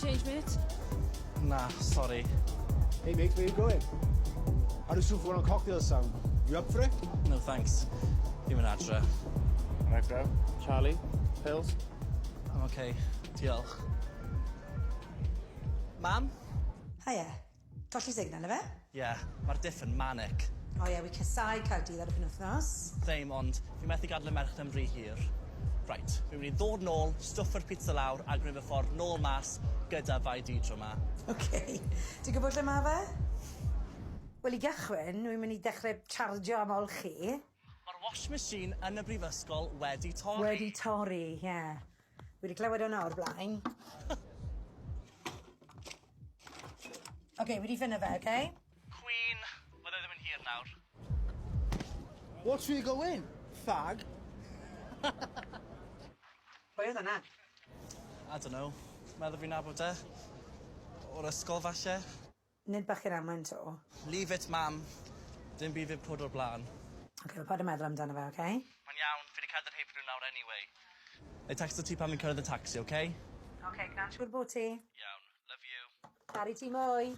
change, mate? Nah, sorry. Hey mate, where you going? How does Super on cocktail sound? You up for it? No thanks. Fi'n mynd adre. Right, bro. Charlie, pills? I'm okay. Diolch. Mam? Hiya. Colli signal, efe? Yeah, mae'r diff yn manic. O ie, wi cysau cael dydd ar y penwthnos. Same, ond fi methu gadw y merch am rhy hir. Right, fi'n mynd i ddod nôl, stwffio'r pizza lawr a gwneud fy ffordd nôl mas gyda fai di tro ma. OK. Ti'n gwybod lle ma fe? Wel, i gychwyn, dwi'n mynd i dechrau chargio am ôl chi. Mae'r wash machine yn y brifysgol wedi torri. Wedi torri, ie. Yeah. Wedi clywed hwnna o'r blaen. OK, wedi ffynnu fe, OK? Queen, bydde ddim yn hir nawr. What's where you going? Fag? Pwy oedd hwnna? I don't know. Meddwl fi'n nabod e. O'r ysgol falle. Nid bach i'r amwen to. Leave it, mam. Dim byd fi'n pwd o'r blaen. OK, wel paid â meddwl amdano fe, OK? Mae'n iawn, fi wedi cadw'r heipr nawr anyway. Neu texto ti pan fi'n cyrraedd y taxi, OK? OK, gwna'n siŵr bod ti. Iawn, love you. Cari ti mwy.